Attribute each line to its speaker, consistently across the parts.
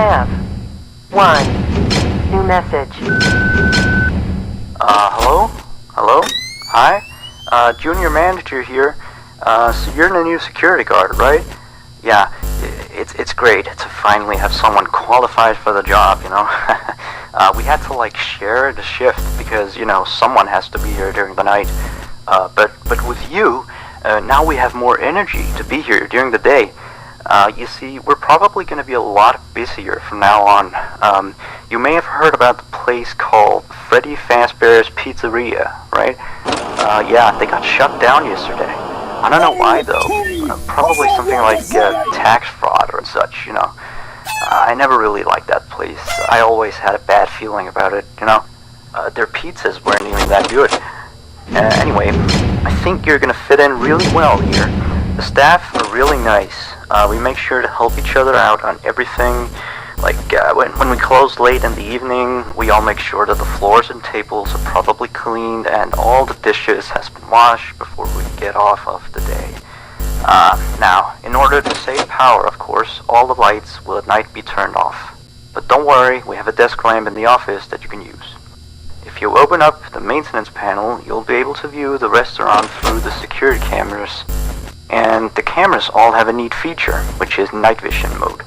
Speaker 1: have 1 new message.
Speaker 2: Hello? Hello? Hi? Junior manager here. So you're the new security guard, right? Yeah, it's great to finally have someone qualified for the job, you know? We had to, like, share the shift because, you know, someone has to be here during the night. But with you, now we have more energy to be here during the day. You see, we're probably going to be a lot busier from now on. You may have heard about the place called Freddy Fazbear's Pizzeria, right? Yeah, they got shut down yesterday. I don't know why, though. Probably something like tax fraud or such, you know. I never really liked that place. I always had a bad feeling about it, you know. Their pizzas weren't even that good. Anyway, I think you're going to fit in really well here. The staff are really nice. We make sure to help each other out on everything. Like, when we close late in the evening, we all make sure that the floors and tables are properly cleaned and all the dishes has been washed before we get off of the day. Now, in order to save power, of course, all the lights will at night be turned off. But don't worry, we have a desk lamp in the office that you can use. If you open up the maintenance panel, you'll be able to view the restaurant through the security cameras. And the cameras all have a neat feature, which is night vision mode.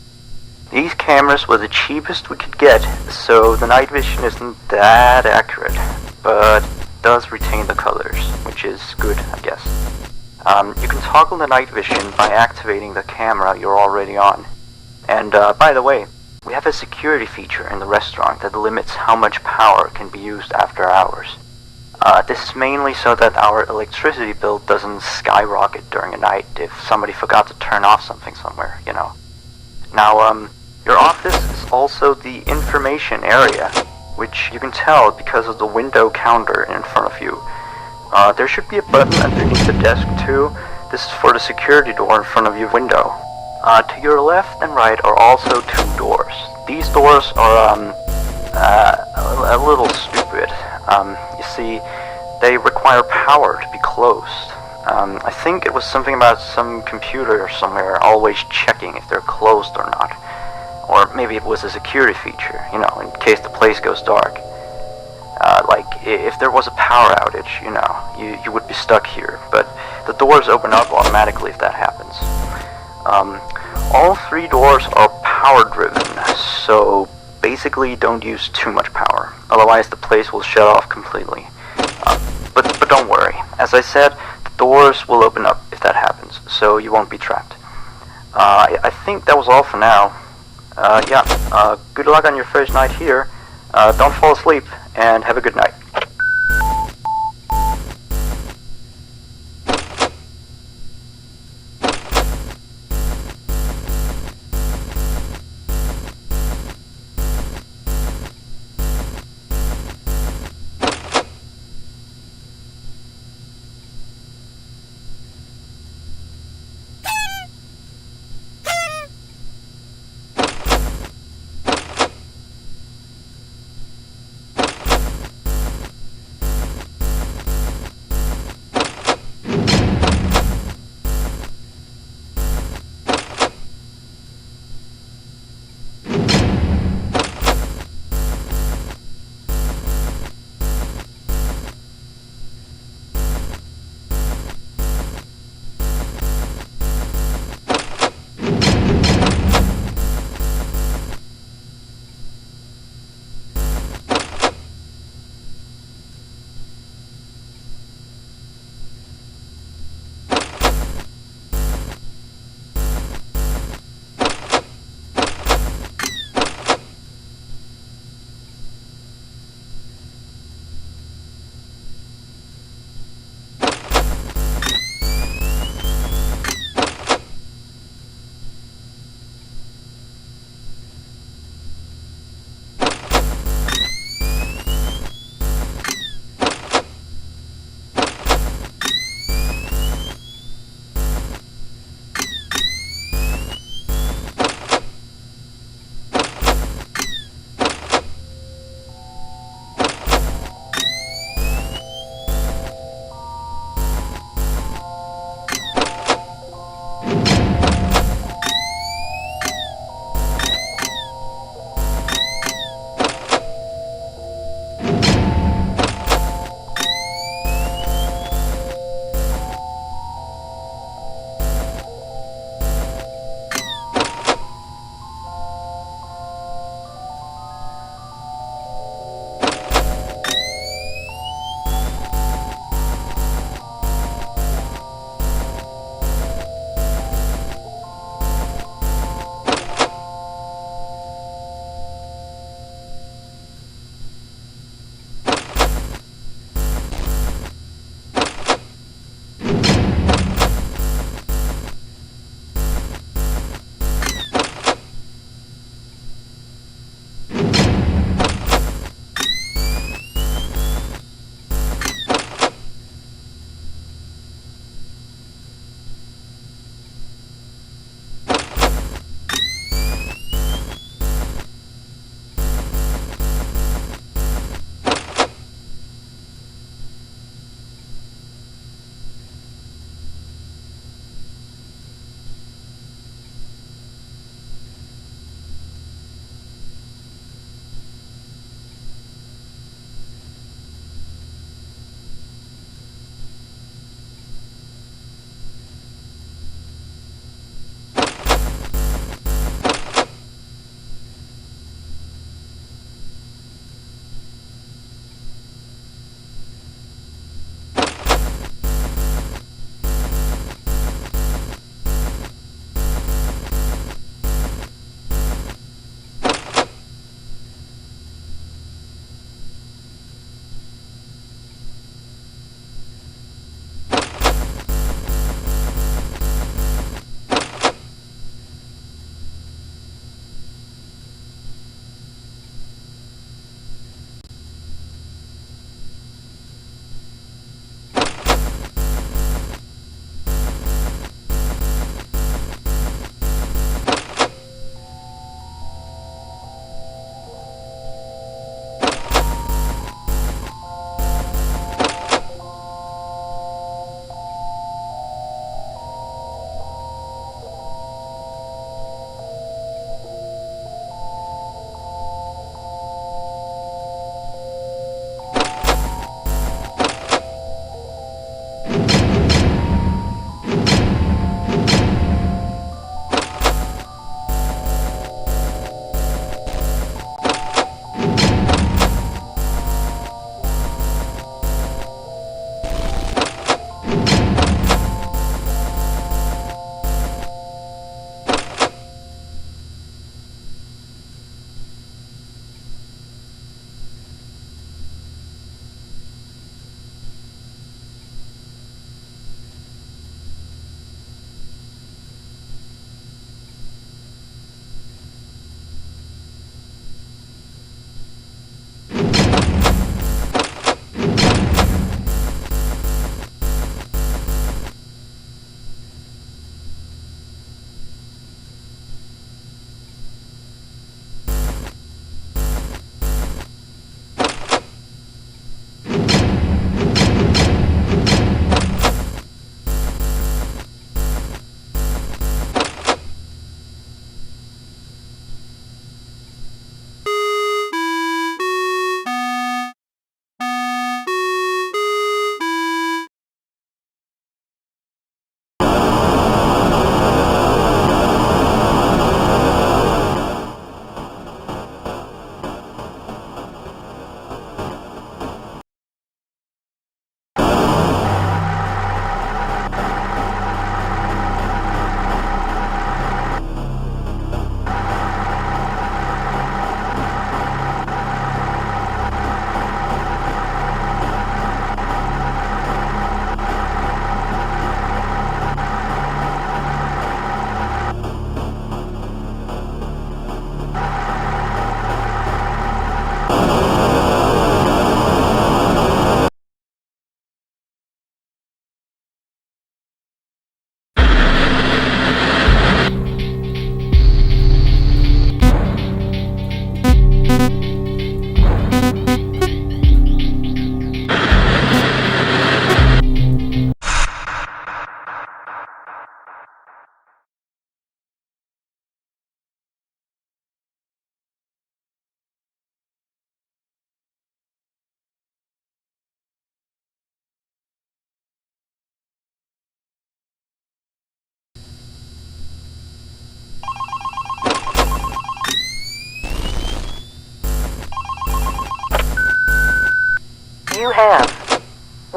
Speaker 2: These cameras were the cheapest we could get, so the night vision isn't that accurate, but does retain the colors, which is good, I guess. You can toggle the night vision by activating the camera you're already on. And by the way, we have a security feature in the restaurant that limits how much power can be used after hours. This is mainly so that our electricity bill doesn't skyrocket during a night if somebody forgot to turn off something somewhere, you know. Now, your office is also the information area, which you can tell because of the window counter in front of you. There should be a button underneath the desk too. This is for the security door in front of your window. To your left and right are also 2 doors. These doors are a little stupid. You see, they require power to be closed. I think it was something about some computer somewhere always checking if they're closed or not. Or maybe it was a security feature, you know, in case the place goes dark. Like, if there was a power outage, you know, you would be stuck here. But the doors open up automatically if that happens. All 3 doors are power-driven, so basically don't use too much power. Otherwise the place will shut off completely. But don't worry. As I said, the doors will open up if that happens, so you won't be trapped. I think that was all for now. Good luck on your first night here. Don't fall asleep, and have a good night.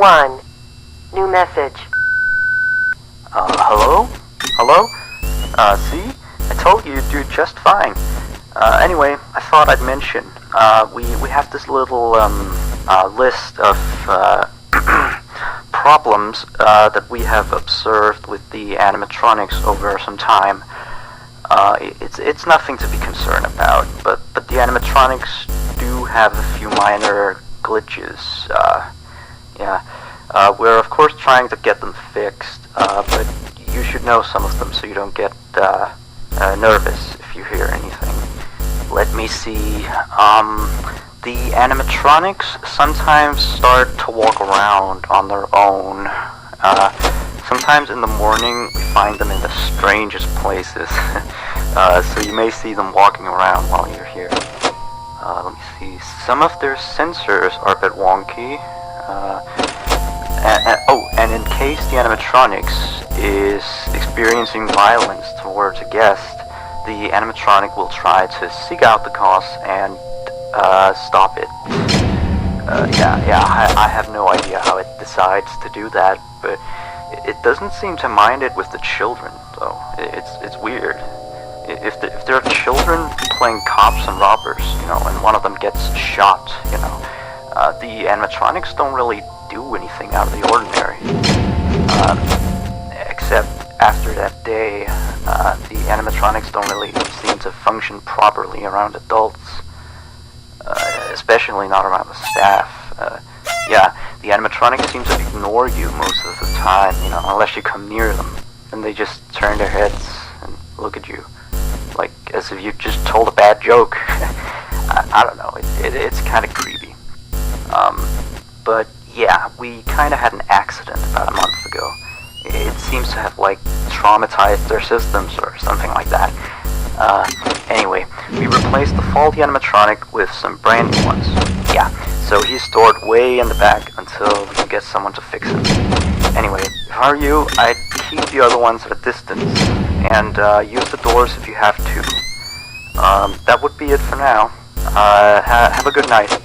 Speaker 1: 1. New message.
Speaker 2: Hello? Hello? See? I told you you'd do just fine. Anyway, I thought I'd mention, we have this little, list of, problems, that we have observed with the animatronics over some time. It's nothing to be concerned about, but the animatronics do have a few minor glitches. Yeah. We're of course trying to get them fixed, but you should know some of them so you don't get nervous if you hear anything. Let me see. The animatronics sometimes start to walk around on their own. Sometimes in the morning we find them in the strangest places. So you may see them walking around while you're here. Let me see. Some of their sensors are a bit wonky. And in case the animatronics is experiencing violence towards a guest, the animatronic will try to seek out the cause and stop it. I have no idea how it decides to do that, but it doesn't seem to mind it with the children, though. It's weird. If there are children playing cops and robbers, and one of them gets shot, the animatronics don't really do anything out of the ordinary. Except after that day, the animatronics don't really seem to function properly around adults. Especially not around the staff. The animatronics seem to ignore you most of the time, unless you come near them. And they just turn their heads and look at you, like as if you just told a bad joke. I don't know, it's kind of creepy. But yeah, we kind of had an accident about a month ago. It seems to have, traumatized their systems or something like that. Anyway, we replaced the faulty animatronic with some brand new ones. Yeah, so he's stored way in the back until we can get someone to fix him. Anyway, if I were you, I'd keep the other ones at a distance, and use the doors if you have to. That would be it for now. Have a good night.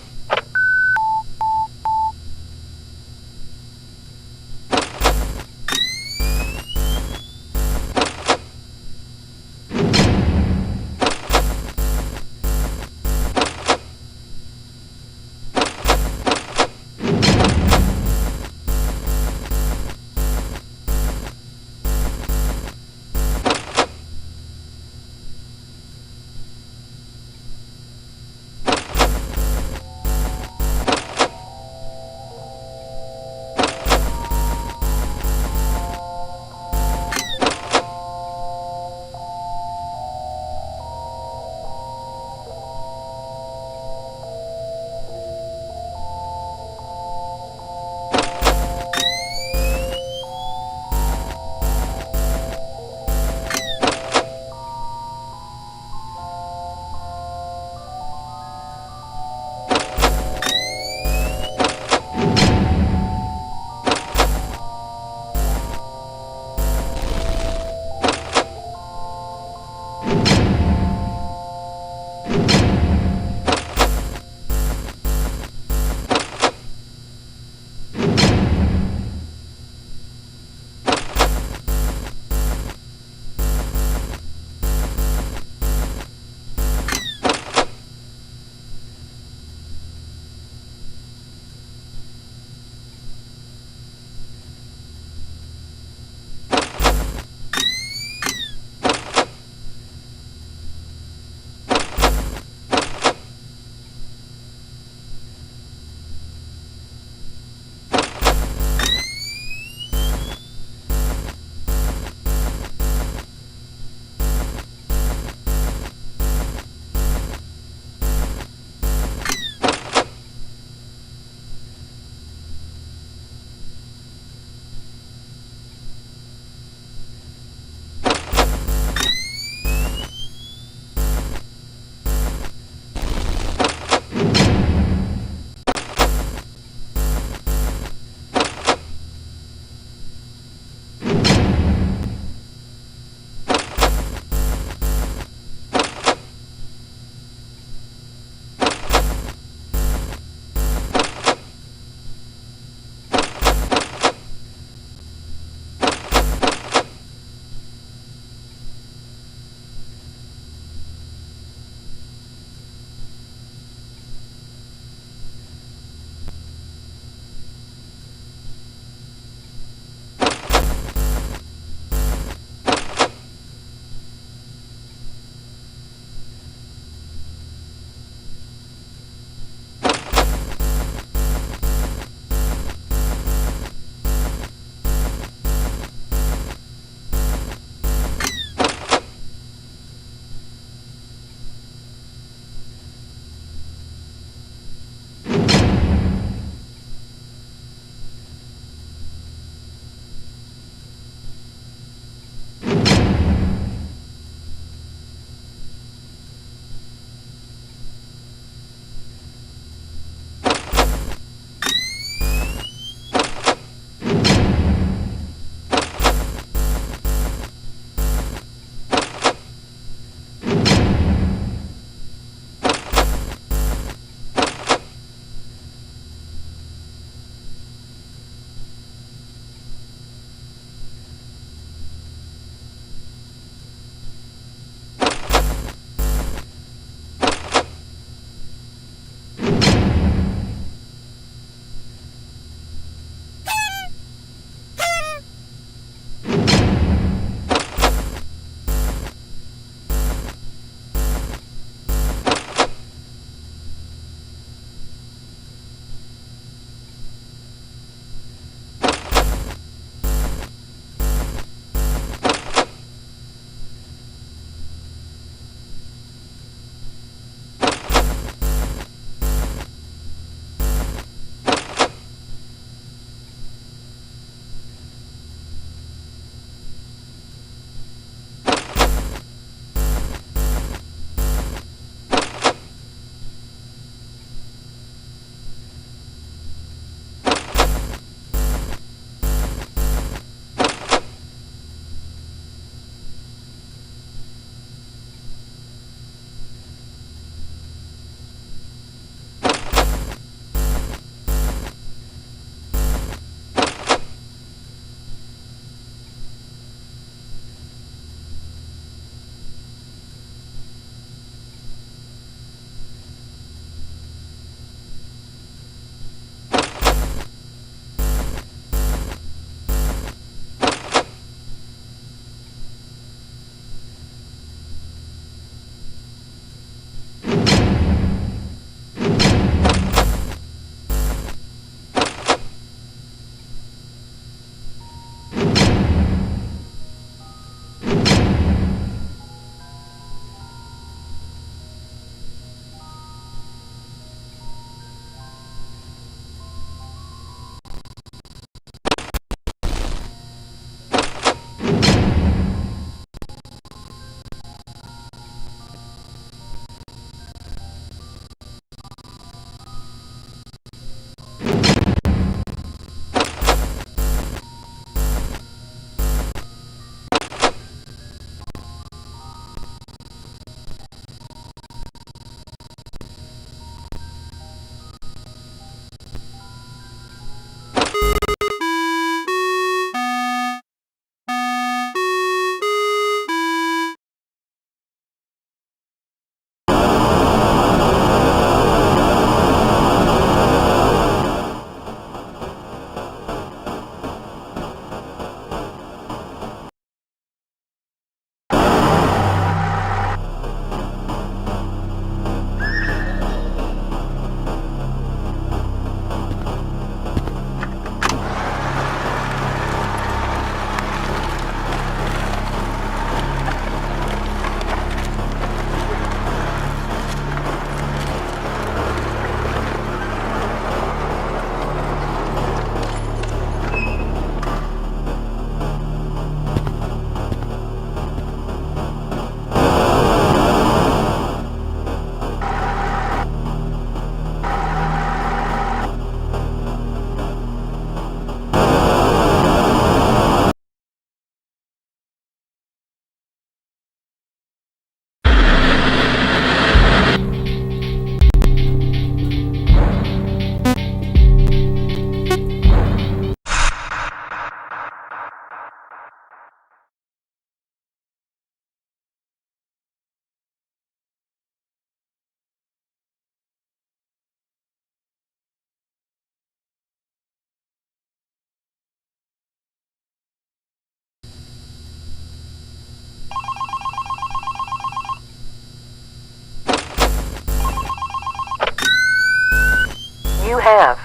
Speaker 1: have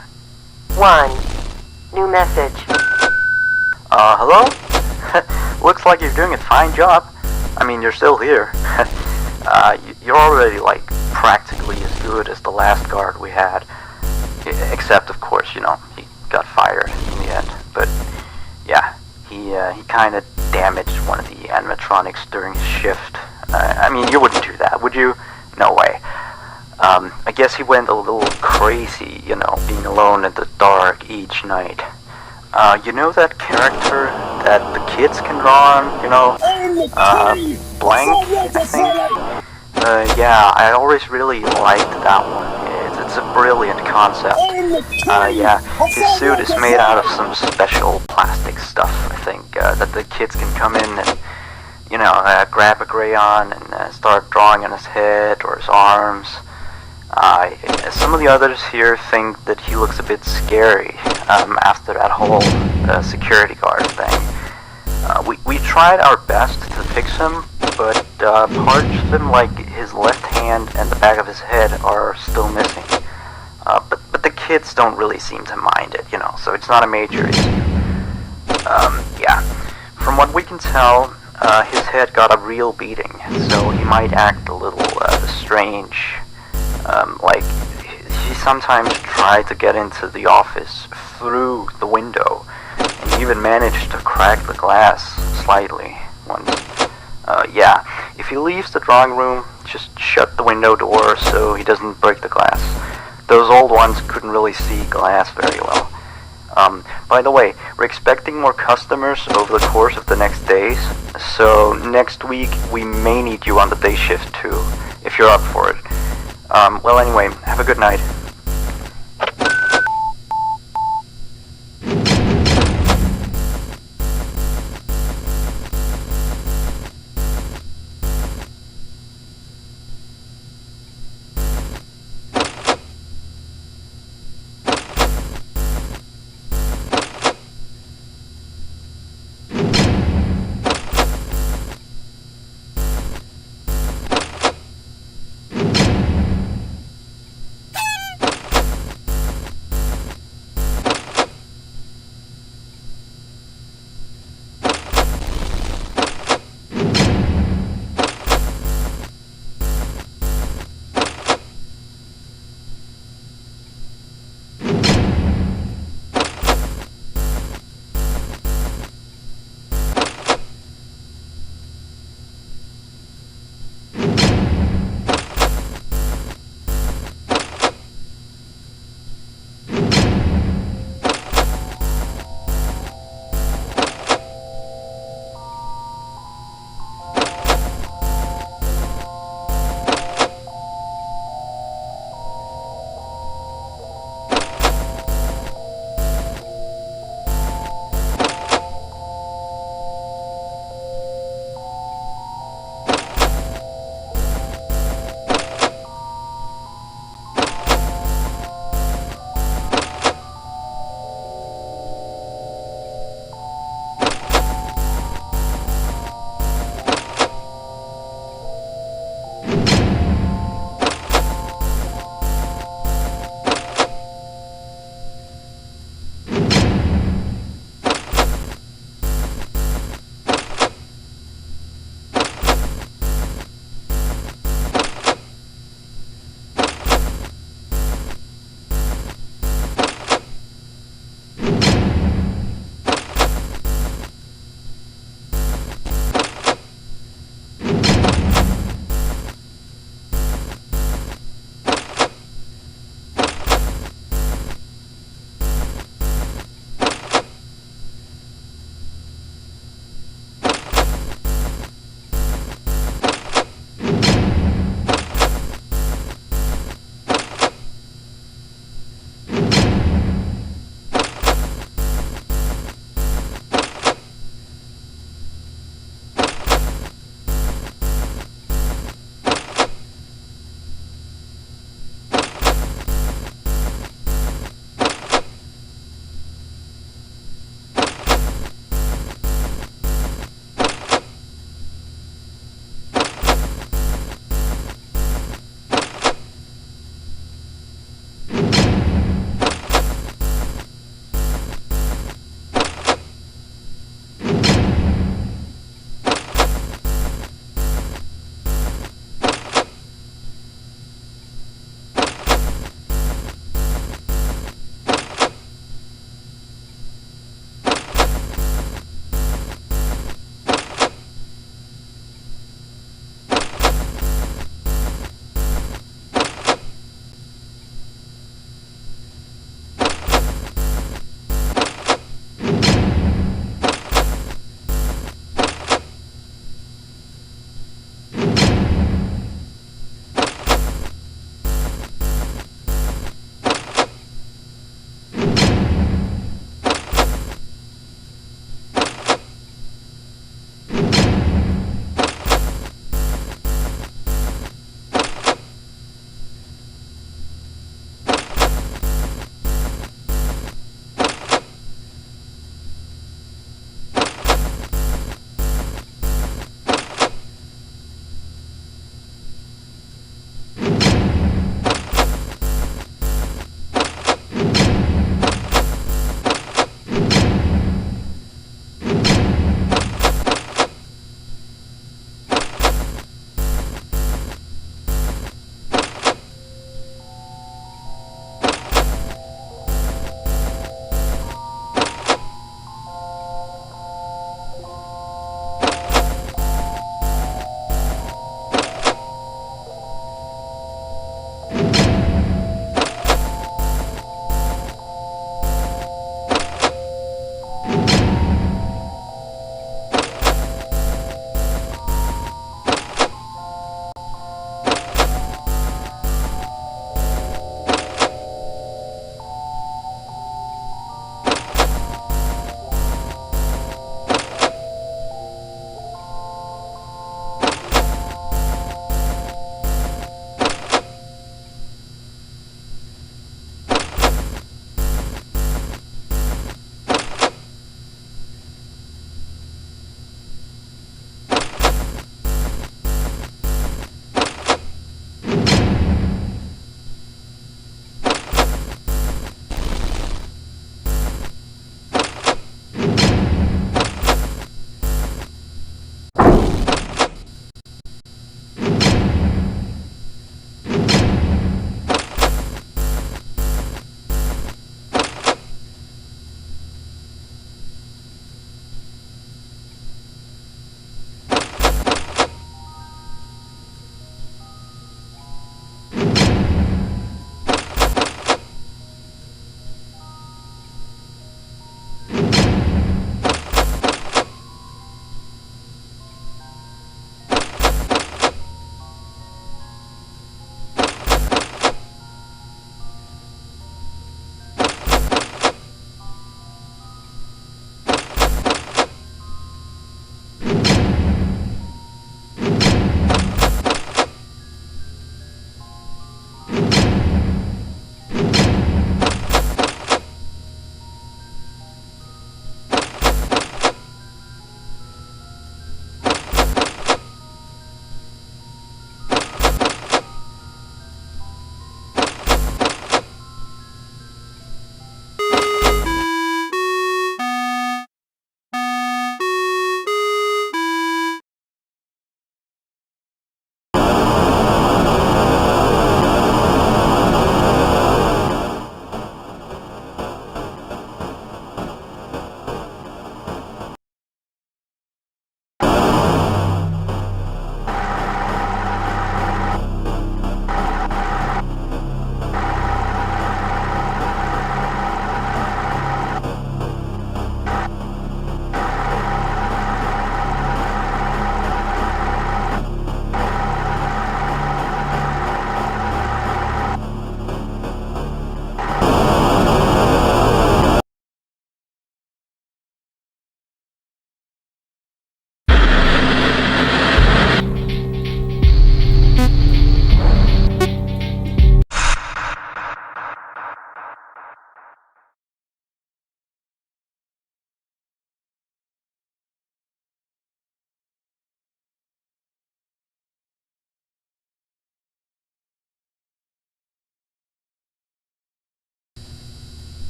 Speaker 1: 1 new message.
Speaker 2: Hello? Looks like you're doing a fine job. I mean, you're still here. You're already, like, practically as good as the last guard we had. Except, of course, he got fired in the end. But, yeah, he kind of damaged one of the animatronics during his shift. I mean, you wouldn't do that, would you? No way. I guess he went a little crazy, being alone in the dark each night. You know that character that the kids can draw on, Blank, I think? Yeah, I always really liked that one. It's a brilliant concept. Yeah, his suit is made out of some special plastic stuff, I think, that the kids can come in and, grab a crayon and start drawing on his head or his arms. Some of the others here think that he looks a bit scary after that whole security guard thing. We tried our best to fix him, but parts of him, like his left hand and the back of his head, are still missing. But the kids don't really seem to mind it, so it's not a major issue. Yeah, from what we can tell, his head got a real beating, so he might act a little strange. Like, he sometimes tried to get into the office through the window, and he even managed to crack the glass slightly once. Yeah, if he leaves the drawing room, just shut the window door so he doesn't break the glass. Those old ones couldn't really see glass very well. By the way, we're expecting more customers over the course of the next days, so next week we may need you on the day shift too, if you're up for it. Well, anyway, have a good night.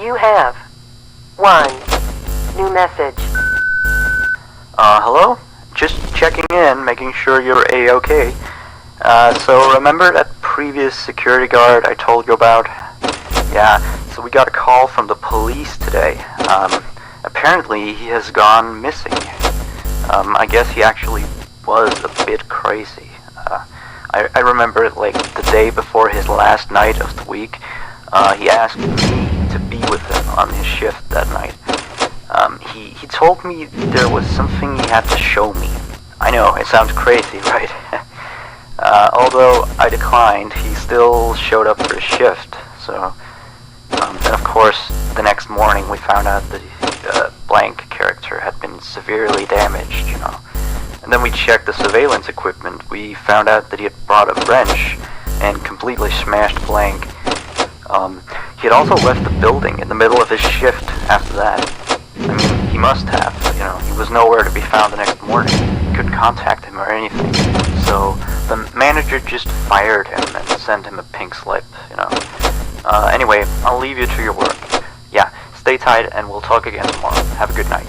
Speaker 1: You have 1 new message.
Speaker 2: Hello? Just checking in, making sure you're A-okay. So remember that previous security guard I told you about? Yeah, so we got a call from the police today. Apparently he has gone missing. I guess he actually was a bit crazy. I remember, like, the day before his last night of the week, he asked me to be with him on his shift that night. He told me there was something he had to show me. I know, it sounds crazy, right? Although I declined, he still showed up for his shift, so... and of course, the next morning we found out that the blank character had been severely damaged, you know. And then we checked the surveillance equipment. We found out that he had brought a wrench and completely smashed blank. He had also left the building in the middle of his shift after that. I mean, he must have, you know, he was nowhere to be found the next morning. We couldn't contact him or anything. So the manager just fired him and sent him a pink slip, you know. Anyway, I'll leave you to your work. Yeah, stay tight and we'll talk again tomorrow. Have a good night.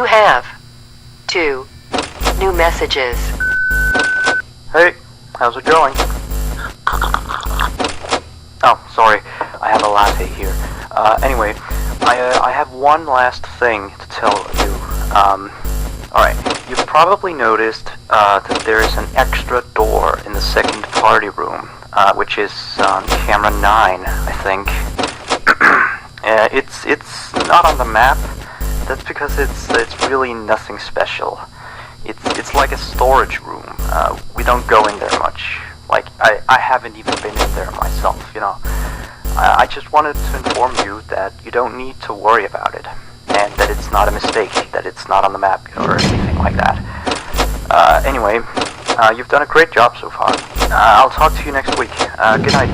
Speaker 1: You have 2 new messages.
Speaker 2: Hey, how's it going? Oh, sorry, I have a latte here. Anyway, I have one last thing to tell you. Alright, you've probably noticed that there is an extra door in the second party room, which is on camera 9, I think. It's not on the map. That's because it's really nothing special. It's like a storage room. We don't go in there much. Like, I haven't even been in there myself, you know. I just wanted to inform you that you don't need to worry about it, and that it's not a mistake, that it's not on the map or anything like that. Anyway, you've done a great job so far. I'll talk to you next week. Good night.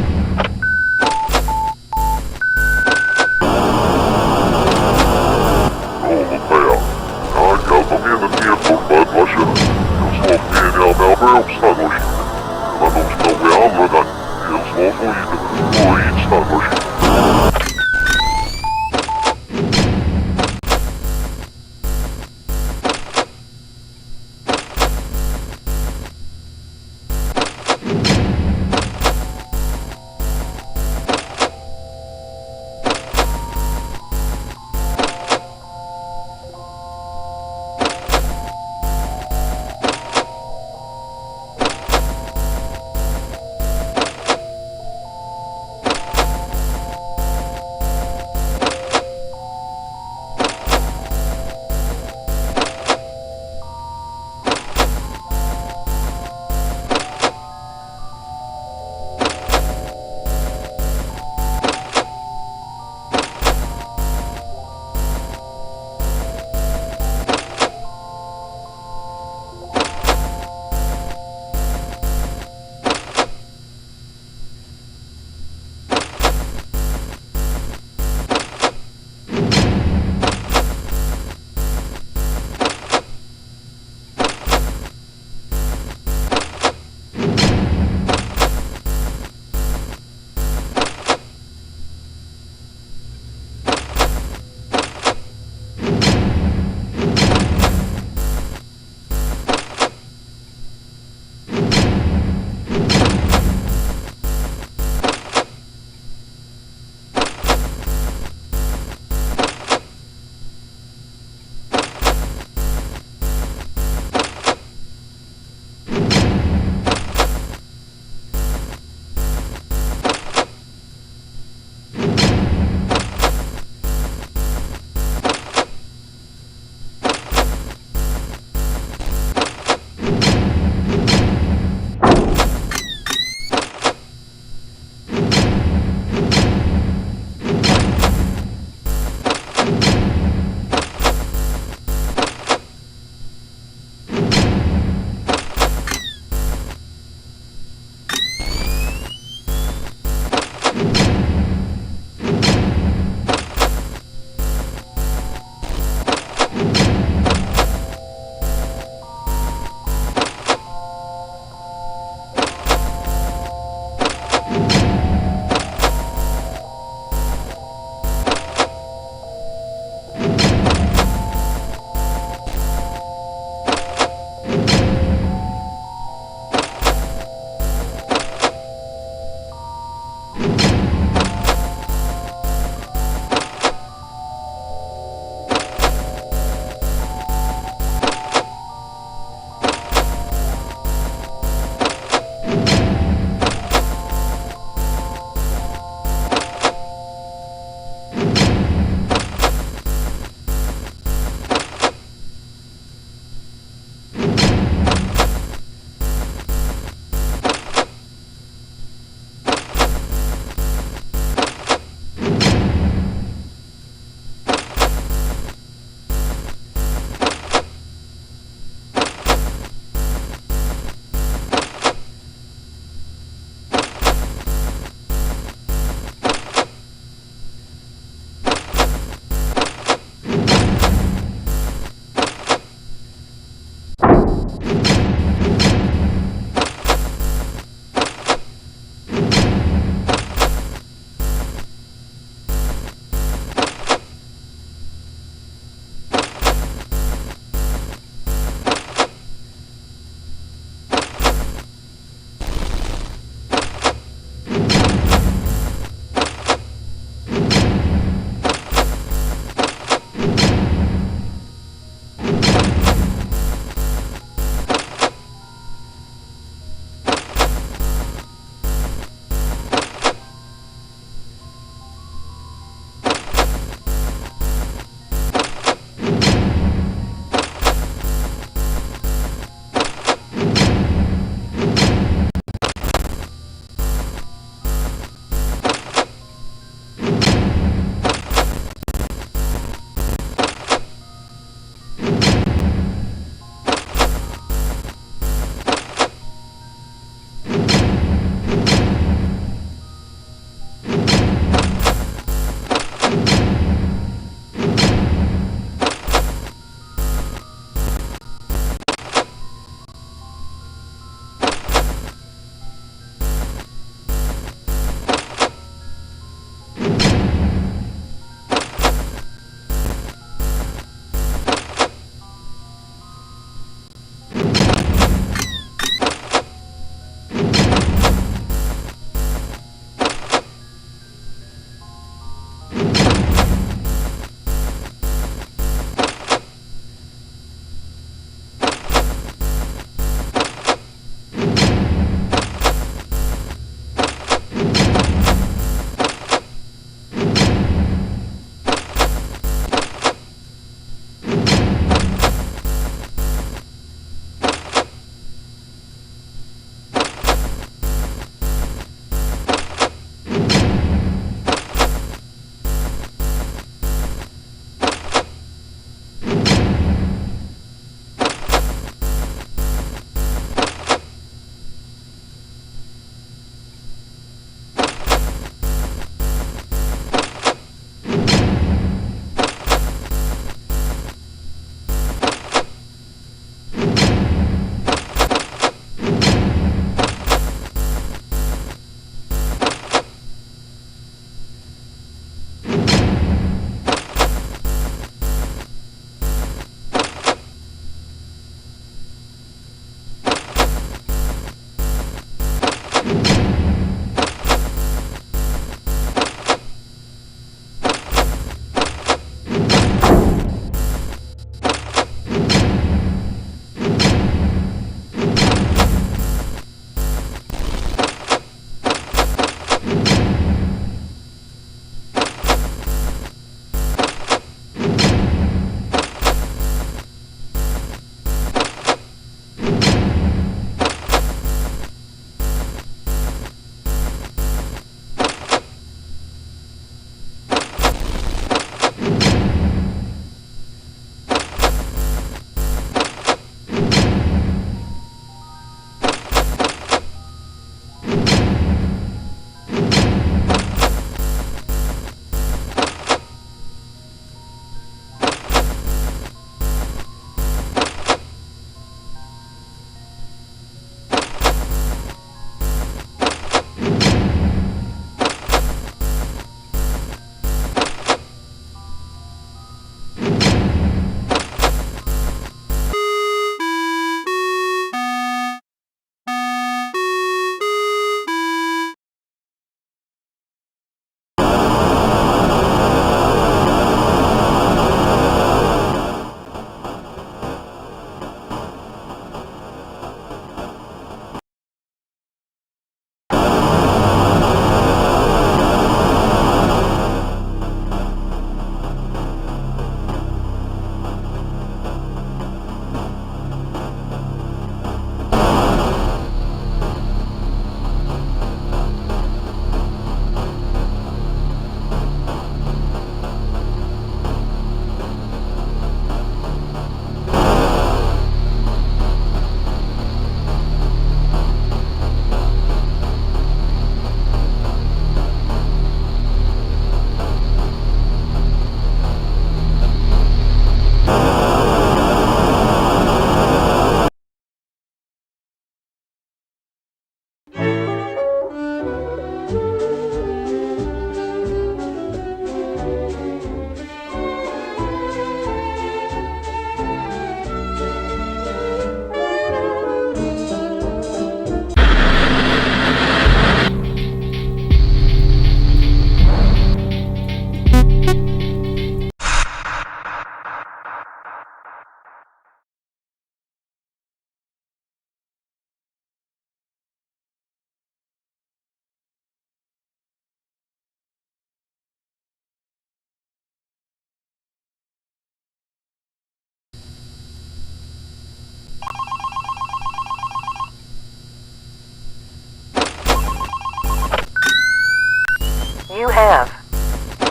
Speaker 1: You have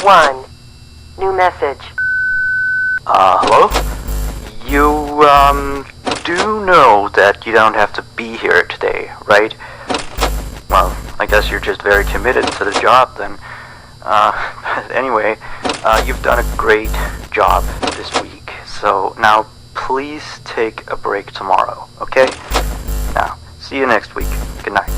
Speaker 1: 1 new message.
Speaker 2: Hello? You, do know that you don't have to be here today, right? Well, I guess you're just very committed to the job then. Anyway, you've done a great job this week, so now please take a break tomorrow, okay? Now, see you next week. Good night.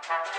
Speaker 3: You